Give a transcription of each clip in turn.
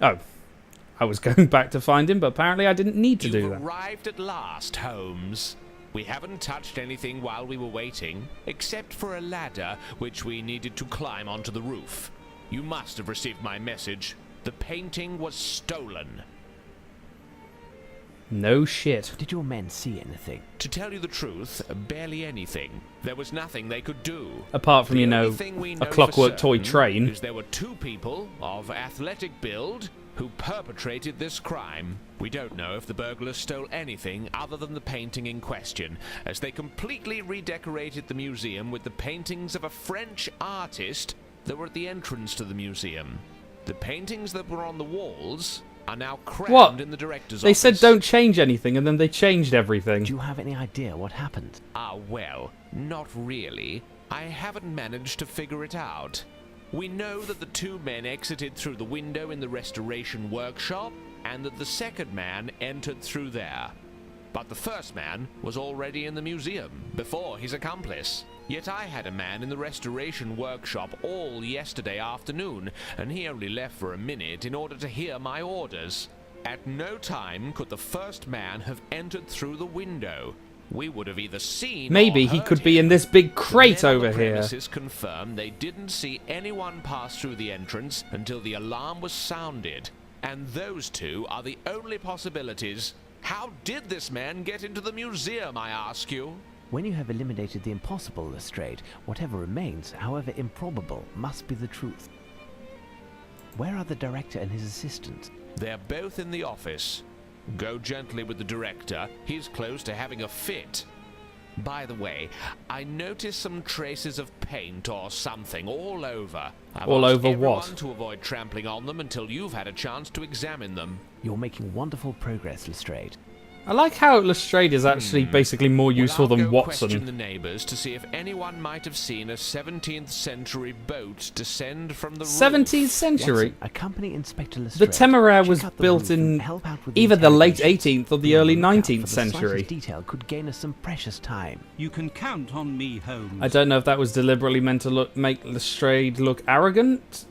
Oh, I was going back to find him, but apparently I didn't need to do You've that. arrived at last, Holmes. We haven't touched anything while we were waiting, except for a ladder which we needed to climb onto the roof. You must have received my message. The painting was stolen. No shit. Did your men see anything? To tell you the truth, barely anything. There was nothing they could do. Apart from, The you only know, thing we a know for clockwork toy certain train. is there were two people of athletic build who perpetrated this crime. We don't know if the burglars stole anything other than the painting in question, as they completely redecorated the museum with the paintings of a French artist that were at the entrance to the museum. The paintings that were on the walls are now crammed What? in the director's They office. said don't change anything, and then they changed everything. Do you have any idea what happened? Well, not really. I haven't managed to figure it out. We know that the two men exited through the window in the restoration workshop, and that the second man entered through there. But the first man was already in the museum, before his accomplice. Yet I had a man in the restoration workshop all yesterday afternoon, and he only left for a minute in order to hear my orders. At no time could the first man have entered through the window. We would have either seen Maybe or he heard could be him. in this big crate The men on over the here. premises confirm they didn't see anyone pass through the entrance until the alarm was sounded. And those two are the only possibilities. How did this man get into the museum, I ask you? When you have eliminated the impossible, Lestrade, whatever remains, however improbable, must be the truth. Where are the director and his assistant? They're both in the office. Go gently with the director. He's close to having a fit. By the way, I noticed some traces of paint or something all over. I've All asked over what? everyone to avoid trampling on them until you've had a chance to examine them. You're making wonderful progress, Lestrade. I like how Lestrade is actually basically more useful Well, I'll than go question Watson. the neighbours to see if anyone might have seen a 17th century boat descend from the roof. 17th century? Watson, accompany Inspector The Lestrade. Temeraire Check was out the built roof and in help out with either the late interrogations. 18th or the Be on early lookout 19th for the slightest century. detail could gain us some precious time. You can count on me, Holmes. I don't know if that was deliberately meant to make Lestrade look arrogant.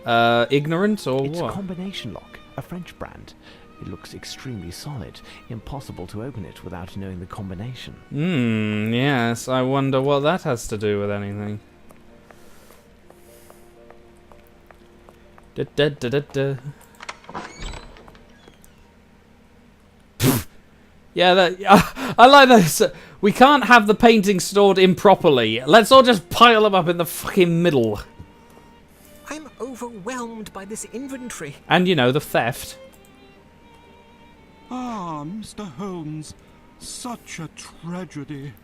Ignorant or It's a what? combination lock, a French brand. It looks extremely solid. Impossible to open it without knowing the combination. Yes. I wonder what that has to do with anything. Da, da, da, da, da. Yeah, I like this. We can't have the paintings stored improperly. Let's all just pile them up in the fucking middle. I'm overwhelmed by this inventory. And, you know, the theft. Ah, Mr. Holmes, such a tragedy.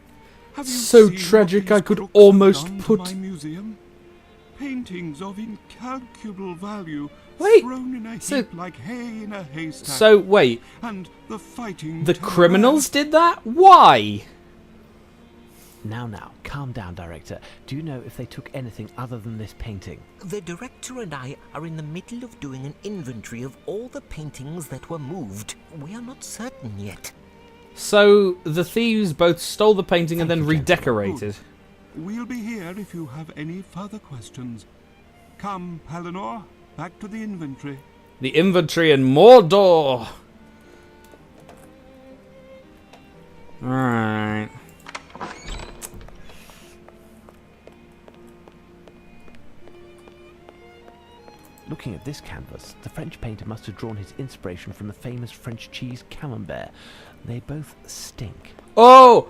Have you So seen tragic what these I could crooks have almost done to put- my museum? Paintings of incalculable value Wait, thrown in a so- heap like hay in a haystack. So, wait. And the fighting The Temeraire. criminals did that? Why? Now, calm down, Director. Do you know if they took anything other than this painting? The director and I are in the middle of doing an inventory of all the paintings that were moved. We are not certain yet. So, the thieves both stole the painting and Thank then you, gentlemen. redecorated. We'll be here if you have any further questions. Come, Palinor, back to the inventory. The inventory in Mordor! Alright. Looking at this canvas, the French painter must have drawn his inspiration from the famous French cheese camembert. They both stink. Oh,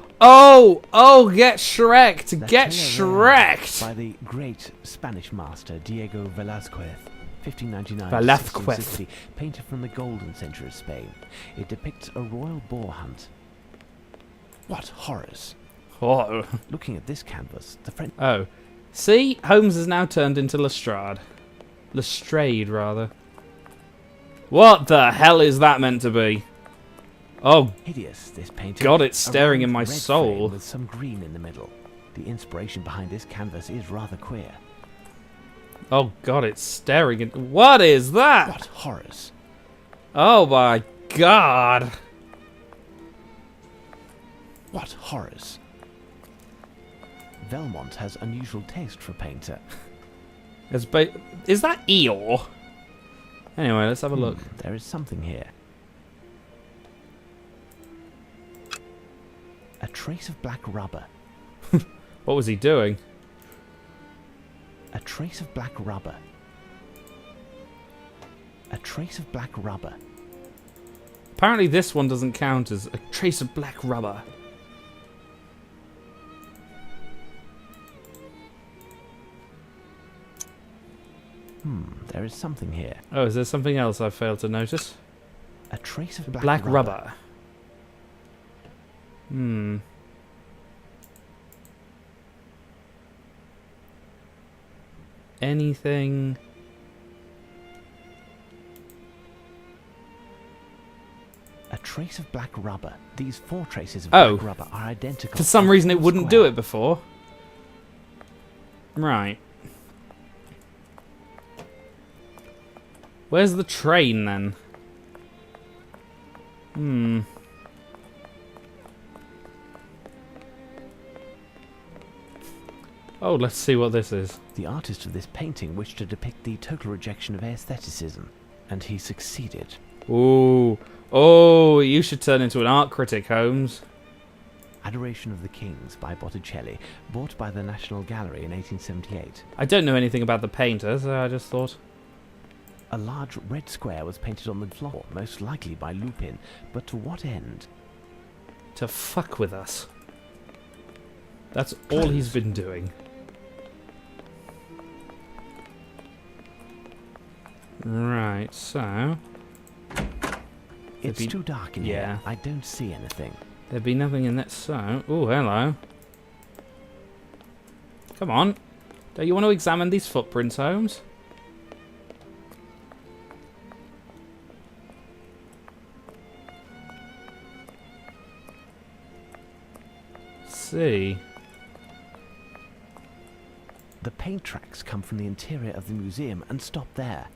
get Shrek'd! La Get Temeraire Shrek'd! by the great Spanish master Diego Velázquez, 1599 Velázquez. 1660, painter from the golden century of Spain. It depicts a royal boar hunt. What horrors! Oh. Looking at this canvas, the French... Oh. See? Holmes has now turned into Lestrade. Lestrade, rather. What the hell is that meant to be? Oh, Hideous, this painting. God, it's A staring in round my red soul. frame with some green in the middle. The inspiration behind this canvas is rather queer. oh God, it's staring at... What is that? What horrors! Oh my God. What horrors! Velmont has unusual taste for a painter. Is that Eeyore? Anyway, let's have a look. There is something here. A trace of black rubber. What was he doing? A trace of black rubber. A trace of black rubber. Apparently this one doesn't count as a trace of black rubber. There is something here. Oh, is there something else I failed to notice? A trace of Black rubber. Anything? A trace of black rubber. These 4 traces of Oh. black rubber are identical. For some reason it wouldn't do it before. Right. Where's the train then? Oh, let's see what this is. The artist of this painting wished to depict the total rejection of aestheticism, and he succeeded. Ooh. Oh, you should turn into an art critic, Holmes. Adoration of the Kings by Botticelli, bought by the National Gallery in 1878. I don't know anything about the painter, so I just thought... A large red square was painted on the floor, most likely by Lupin, but to what end? To fuck with us. That's all he's been doing. Right, so... It's too dark in Yeah. here. I don't see anything. There'd be nothing in that, so... Oh, hello. Come on. Don't you want to examine these footprints, Holmes? See. The paint tracks come from the interior of the museum and stop there.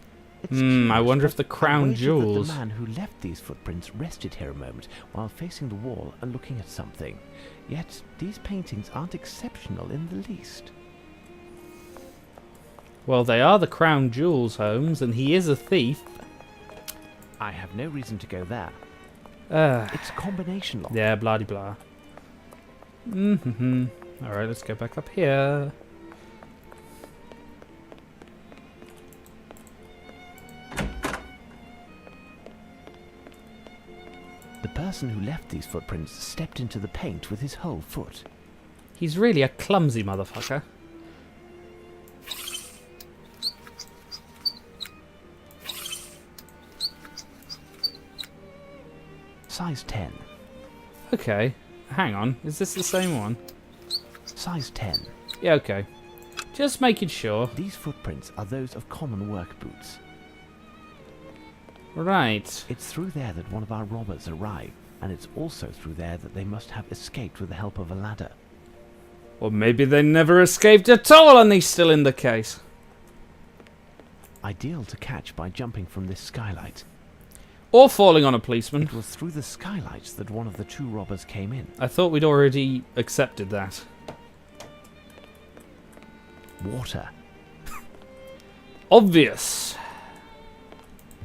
It's I curious, wonder if but the crown I wager that jewels... the man who left these footprints rested here a moment while facing the wall and looking at something. Yet these paintings aren't exceptional in the least. Well, they are the crown jewels, Holmes, and he is a thief. I have no reason to go there. Uh, It's combination lock. yeah, blah-de-blah. Alright, let's go back up here. The person who left these footprints stepped into the paint with his whole foot. He's really a clumsy motherfucker. Size 10. Okay, hang on. Is this the same one? Size 10. Yeah, okay. Just making sure. These footprints are those of common work boots. Right. It's through there that one of our robbers arrived, and it's also through there that they must have escaped with the help of a ladder. Or maybe they never escaped at all and he's still in the case. Ideal to catch by jumping from this skylight. Or falling on a policeman. It was through the skylights that one of the 2 robbers came in. I thought we'd already accepted that. Water. Obvious.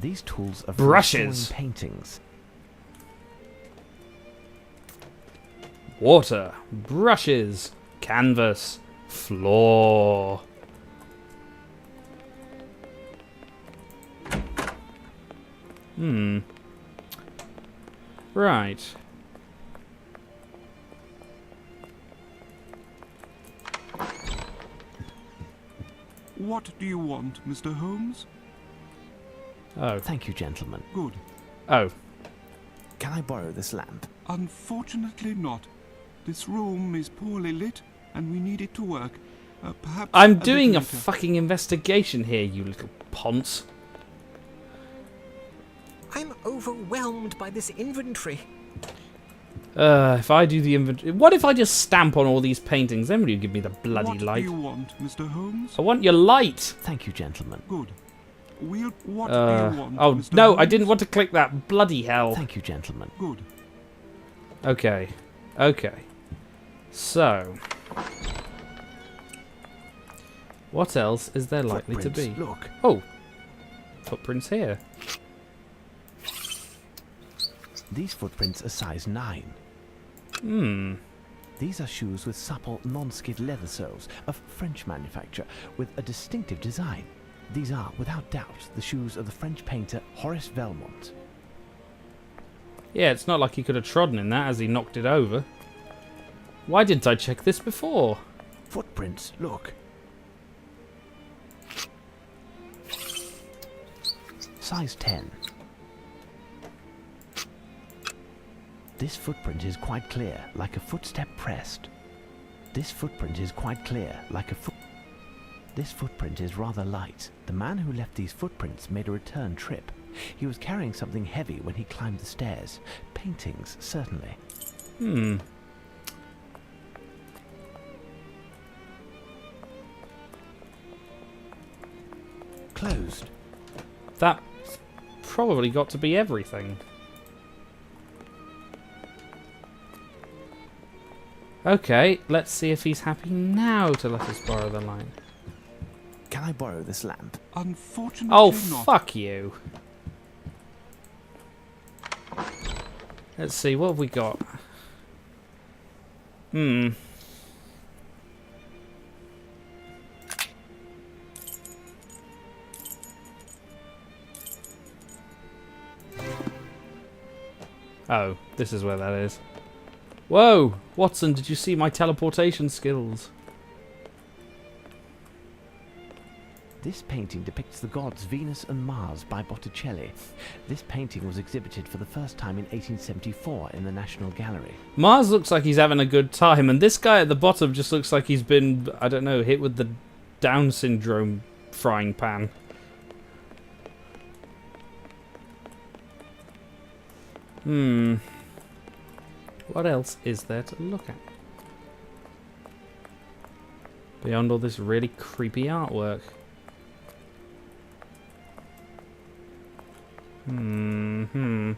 These tools are for Brushes. restoring paintings. Water. Brushes. Canvas. Floor. Right. What do you want, Mr. Holmes? Oh. Thank you, gentlemen. Good. Oh. Can I borrow this lamp? Unfortunately not. This room is poorly lit, and we need it to work. Perhaps I'm bit doing a later. fucking investigation here, you little ponce. I'm overwhelmed by this inventory. If I do the inventory... What if I just stamp on all these paintings? Then will you give me the bloody What light? do you want, Mr. Holmes? I want your light. Thank you, gentlemen. Good. What do you want, Oh, Mr. no, Holmes? I didn't want to click that. Bloody hell. Thank you, gentlemen. Good. Okay. Okay. So... What else is there likely to be? Footprints, Look. Oh. footprints here? These footprints are size 9. Hmm. These are shoes with supple, non-skid leather soles of French manufacture with a distinctive design. These are, without doubt, the shoes of the French painter Horace Velmont. Yeah, it's not like he could have trodden in that as he knocked it over. Why didn't I check this before? Footprints, look. Size 10. This footprint is quite clear, like a footstep pressed. This footprint is quite clear, like a foot... This footprint is rather light. The man who left these footprints made a return trip. He was carrying something heavy when he climbed the stairs. Paintings, certainly. Hmm. Closed. That's probably got to be everything. Okay, let's see if he's happy now to let us borrow the line. Can I borrow this lamp? Unfortunately Oh, not. fuck you. Let's see, what have we got? Hmm. Oh, this is where that is. Whoa! Watson, did you see my teleportation skills? This painting depicts the gods Venus and Mars by Botticelli. This painting was exhibited for the first time in 1874 in the National Gallery. Mars looks like he's having a good time, and this guy at the bottom just looks like he's been, I don't know, hit with the Down syndrome frying pan. Hmm. What else is there to look at? Beyond all this really creepy artwork. Hmm.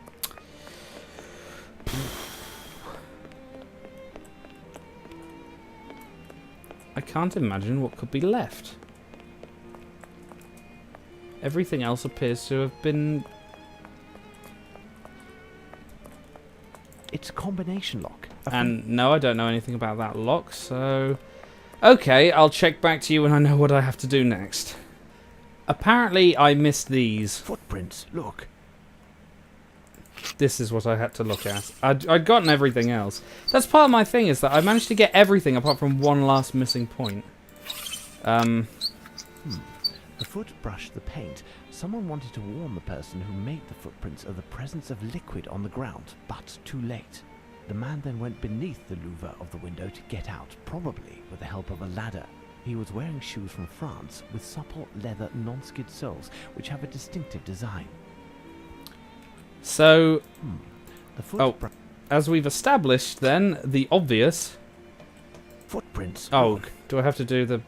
I can't imagine what could be left. Everything else appears to have been... It's a combination lock. And no, I don't know anything about that lock, so... Okay, I'll check back to you when I know what I have to do next. Apparently, I missed these. Footprints, look. This is what I had to look at. I'd gotten everything else. That's part of my thing, is that I managed to get everything apart from one last missing point. The foot brushed the paint. Someone wanted to warn the person who made the footprints of the presence of liquid on the ground, but too late. The man then went beneath the louver of the window to get out, probably with the help of a ladder. He was wearing shoes from France with supple leather non-skid soles, which have a distinctive design. So, The foot as we've established then, the obvious... footprints. Oh, look. do I have to do the...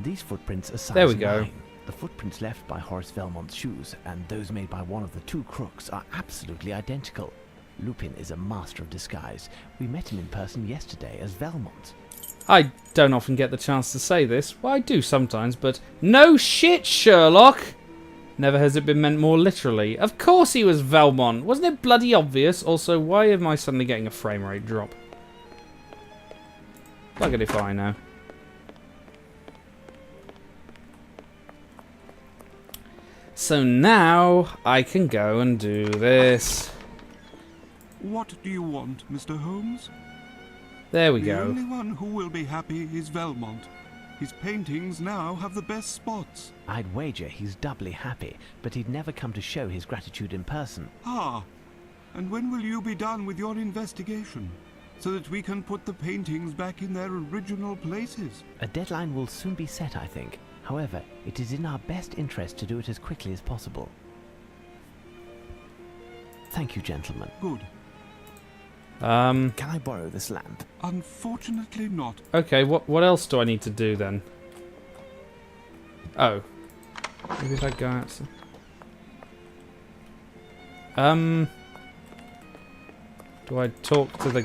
These footprints are size There we go. 9. The footprints left by Horace Velmont's shoes and those made by one of the two crooks are absolutely identical. Lupin is a master of disguise. We met him in person yesterday as Velmont. I don't often get the chance to say this. Well, I do sometimes, but... No shit, Sherlock! Never has it been meant more literally. Of course he was Velmont. Wasn't it bloody obvious? Also, why am I suddenly getting a frame rate drop? Bugger it if I know. So now I can go and do this. What do you want, Mr. Holmes? There we The go. only one who will be happy is Velmont. His paintings now have the best spots. I'd wager he's doubly happy, but he'd never come to show his gratitude in person. Ah, and when will you be done with your investigation, so that we can put the paintings back in their original places? A deadline will soon be set, I think. However, it is in our best interest to do it as quickly as possible. Thank you, gentlemen. Good. Can I borrow this lamp? Unfortunately not. Okay, what else do I need to do then? Oh. Maybe if I go out... Do I talk to the...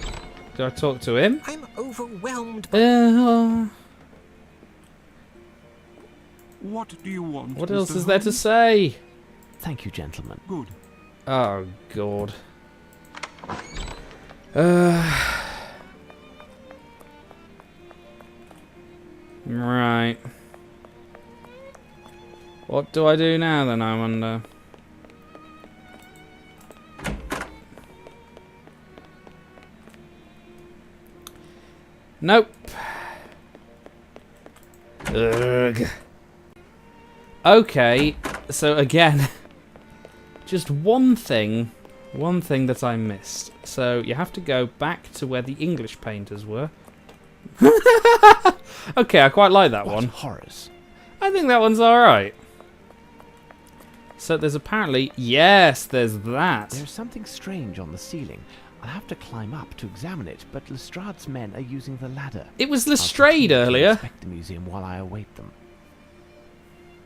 Do I talk to him? I'm overwhelmed. What do you want, What Mr. else is there to Holmes? say? Thank you, gentlemen. Good. Oh, God. Right. What do I do now, then, I wonder? Nope. Ugh. Okay, so again, just one thing that I missed. So you have to go back to where the English painters were. Okay, I quite like that What one. horrors. I think that one's alright. So there's apparently... Yes, there's that. There's something strange on the ceiling. I'll have to climb up to examine it, but Lestrade's men are using the ladder. It was I'll Lestrade continue to earlier. inspect the museum while I await them.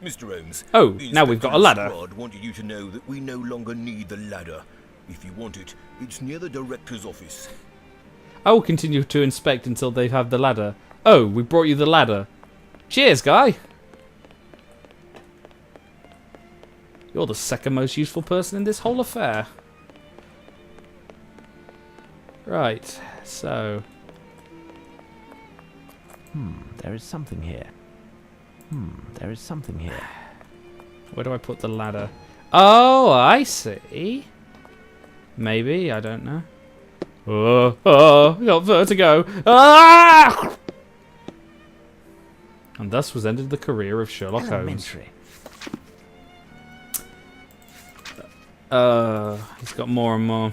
Mr. Holmes. Oh, the now we've got a Inspector ladder. Lestrade wanted you to know that we no longer need the ladder. If you want it, it's near the director's office. I will continue to inspect until they have the ladder. Oh, we brought you the ladder. Cheers, guy. You're the second most useful person in this whole affair. Right, so... There is something here. There is something here. Where do I put the ladder? Oh, I see. Maybe, I don't know. Oh, I got vertigo. Ah! And thus was ended the career of Sherlock Holmes. Elementary. He's got more and more.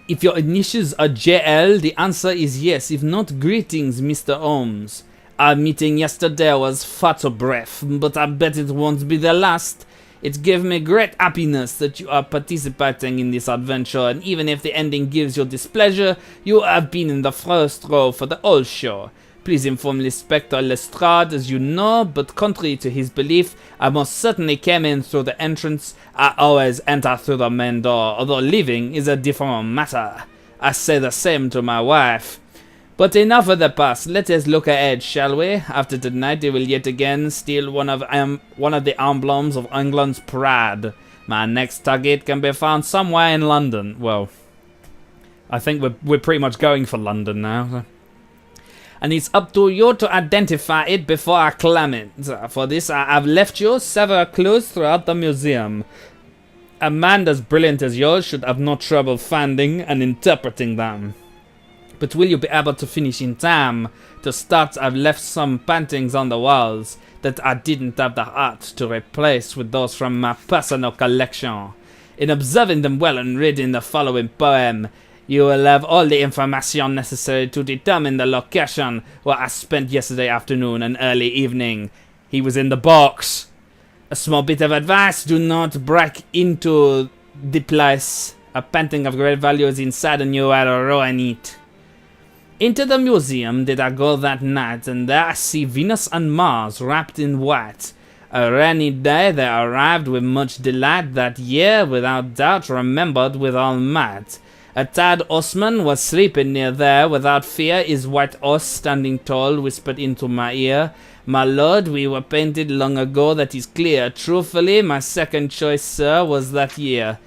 If your initials are JL, the answer is yes. If not, greetings, Mr. Holmes. Our meeting yesterday was photo breath, but I bet it won't be the last. It gave me great happiness that you are participating in this adventure, and even if the ending gives you displeasure, you have been in the first row for the whole show. Please inform Inspector Lestrade as you know, but contrary to his belief, I most certainly came in through the entrance. I always enter through the main door, although leaving is a different matter. I say the same to my wife. But enough of the past, let us look ahead, shall we? After tonight, they will yet again steal one of the emblems of England's pride. My next target can be found somewhere in London. Well, I think we're pretty much going for London now. So. And it's up to you to identify it before I claim it. For this, I have left you several clues throughout the museum. A man as brilliant as yours should have no trouble finding and interpreting them. But will you be able to finish in time? To start, I've left some paintings on the walls that I didn't have the heart to replace with those from my personal collection. In observing them well and reading the following poem, you will have all the information necessary to determine the location where I spent yesterday afternoon and early evening. He was in the box. A small bit of advice, do not break into the place. A painting of great value is inside and you will ruin it. Into the museum did I go that night, and there I see Venus and Mars wrapped in white. A rainy day they arrived with much delight that year, without doubt remembered with all might. A tad Osman was sleeping near there, without fear his white horse standing tall whispered into my ear, "My lord, we were painted long ago, that is clear. Truthfully, my second choice, sir, was that year.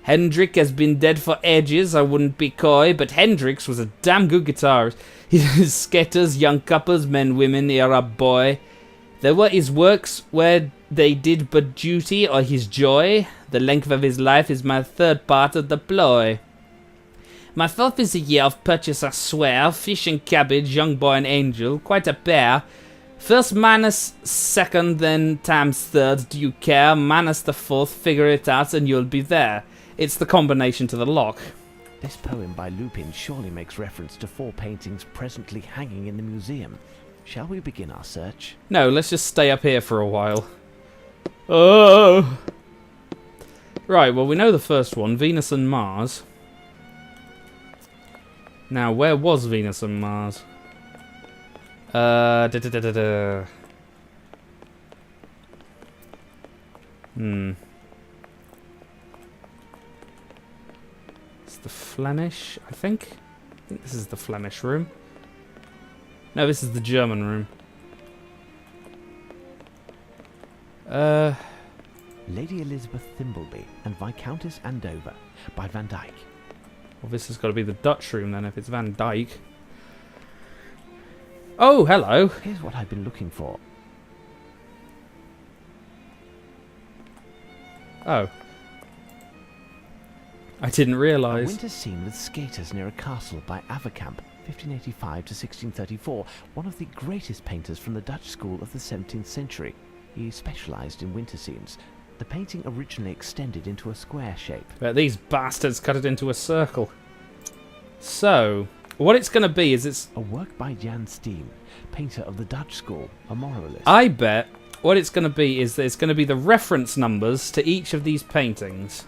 Hendrik has been dead for ages, I wouldn't be coy, but Hendrix was a damn good guitarist. His skaters, young couples, men, women, era boy. There were his works where they did but duty or his joy. The length of his life is my third part of the ploy. My fourth is a year of purchase, I swear. Fish and cabbage, young boy and angel, quite a pair. First minus second, then times third, do you care? Minus the fourth, figure it out and you'll be there. It's the combination to the lock. This poem by Lupin surely makes reference to 4 paintings presently hanging in the museum. Shall we begin our search? No, let's just stay up here for a while. Oh! Right, well we know the first one, Venus and Mars. Now, where was Venus and Mars? It's the Flemish, I think. I think this is the Flemish room. No, this is the German room. Lady Elizabeth Thimbleby and Viscountess Andover by Van Dyck. Well, this has got to be the Dutch room then, if it's Van Dyck. Oh, hello. Here's what I've been looking for. Oh. I didn't A realise. winter scene with skaters near a castle by Averkamp, 1585 to 1634, one of the greatest painters from the Dutch school of the 17th century. He specialised in winter scenes. The painting originally extended into a square shape. But these bastards cut it into a circle. So, what it's going to be is it's... A work by Jan Steen, painter of the Dutch school, a moralist. I bet what it's going to be is that it's going to be the reference numbers to each of these paintings.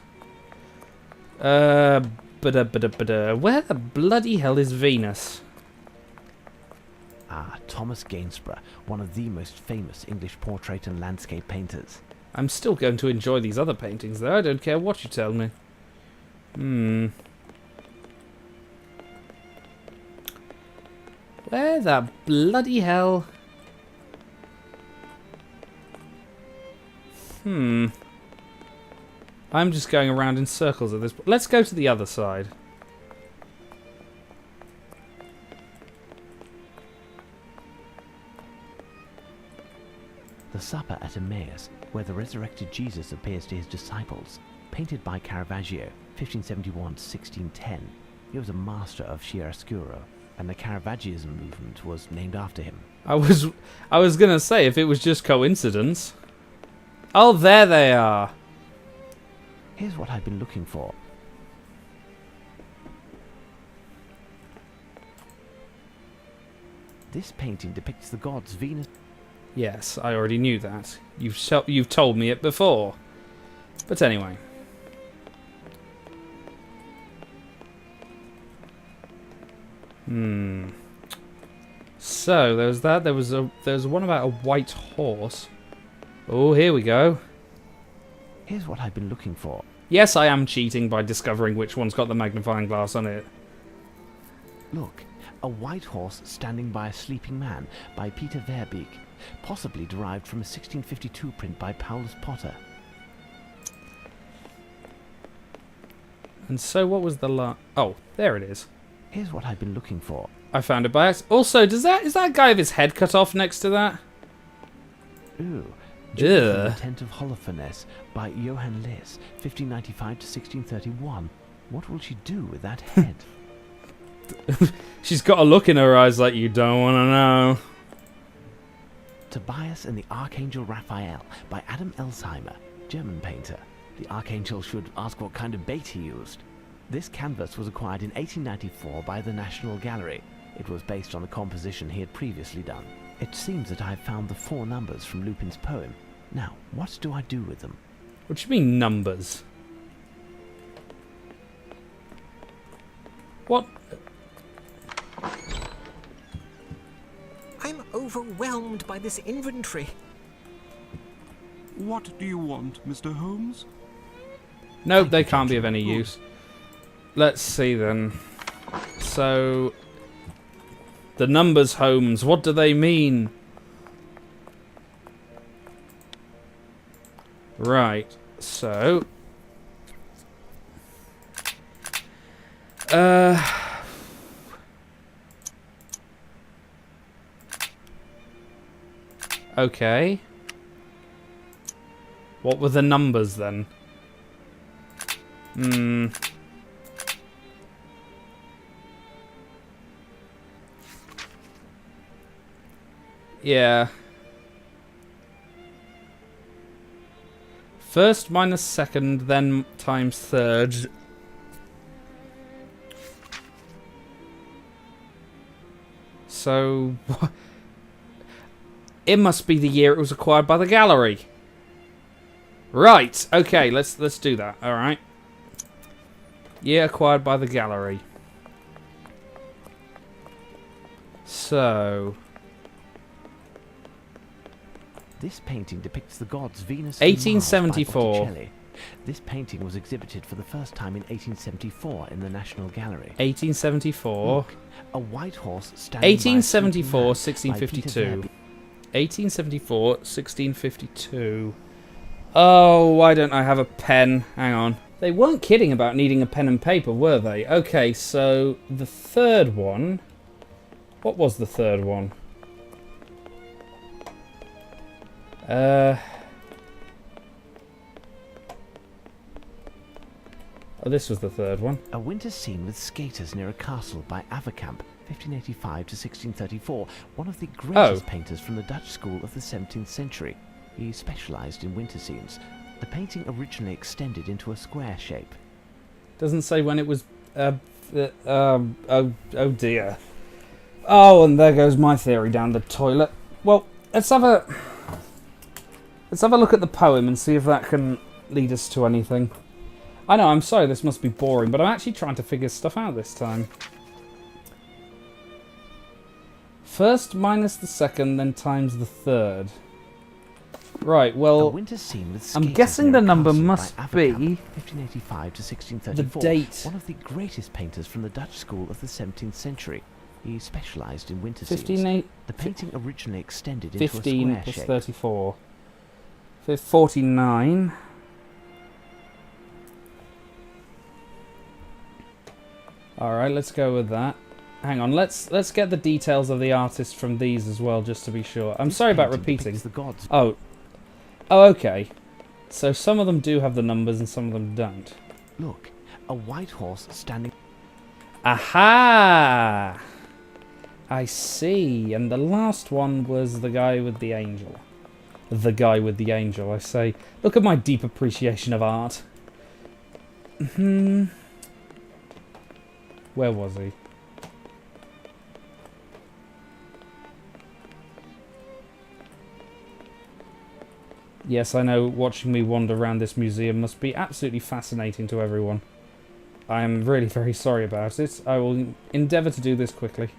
Where the bloody hell is Venus? Ah, Thomas Gainsborough, one of the most famous English portrait and landscape painters. I'm still going to enjoy these other paintings, though. I don't care what you tell me. Where the bloody hell? I'm just going around in circles at this point. Let's go to the other side. The Supper at Emmaus, where the resurrected Jesus appears to his disciples, painted by Caravaggio, 1571 to 1610. He was a master of chiaroscuro, and the Caravaggism movement was named after him. I was gonna say if it was just coincidence. Oh, there they are. Here's what I've been looking for. This painting depicts the gods Venus. Yes, I already knew that. You've told me it before. But anyway. So there was that. There was one about a white horse. Oh, here we go. Here's what I've been looking for. Yes, I am cheating by discovering which one's got the magnifying glass on it. Look, a white horse standing by a sleeping man by Peter Verbeek, possibly derived from a 1652 print by Paulus Potter. And so what was the Oh, there it is. Here's what I've been looking for. I found it by accident. Also, is that guy with his head cut off next to that? Ooh. Ugh. The Tent of Holofernes by Johann Lis, 1595 to 1631. What will she do with that head? She's got a look in her eyes like you don't want to know. Tobias and the Archangel Raphael by Adam Elsheimer, German painter. The Archangel should ask what kind of bait he used. This canvas was acquired in 1894 by the National Gallery. It was based on a composition he had previously done. It seems that I have found the 4 numbers from Lupin's poem. Now, what do I do with them? What do you mean, numbers? What? I'm overwhelmed by this inventory. What do you want, Mr. Holmes? Nope, they can't be of any use. Let's see then. So, the numbers, Holmes, what do they mean? Right, so... Okay. What were the numbers then? Yeah. First minus second, then times third. So... It must be the year it was acquired by the gallery. Right, okay, let's do that, alright. Year acquired by the gallery. So... This painting depicts the gods Venus 1874. and Mars by Botticelli. This painting was exhibited for the first time in 1874 in the National Gallery. 1874. Look, a white horse standing 1874, by a sleeping man by Peter 1652. Verbeek. 1874, 1652. Oh, why don't I have a pen? Hang on. They weren't kidding about needing a pen and paper, were they? Okay, so the third one... What was the third one? Oh, this was the third one. A winter scene with skaters near a castle by Averkamp, 1585 to 1634. One of the greatest painters from the Dutch school of the 17th century. He specialised in winter scenes. The painting originally extended into a square shape. Doesn't say when it was... oh dear. Oh, and there goes my theory down the toilet. Well, let's have a look at the poem and see if that can lead us to anything. I know, I'm sorry this must be boring, but I'm actually trying to figure stuff out this time. First minus the second, then times the third. Right, well, I'm guessing the number must be 1585 to 1634. The date. One of the greatest painters from the Dutch school of the 17th century. He specialised in winter 15, scenes. The painting originally extended into a 15 square plus shape. 34. 49. Alright, let's go with that. Hang on, let's get the details of the artist from these as well, just to be sure. I'm sorry about repeating. The gods. Oh, okay. So some of them do have the numbers and some of them don't. Look, a white horse standing... Aha! I see. And the last one was the guy with the angel. The guy with the angel, I say. Look at my deep appreciation of art. Where was he? Yes, I know watching me wander around this museum must be absolutely fascinating to everyone. I am really very sorry about it. I will endeavour to do this quickly.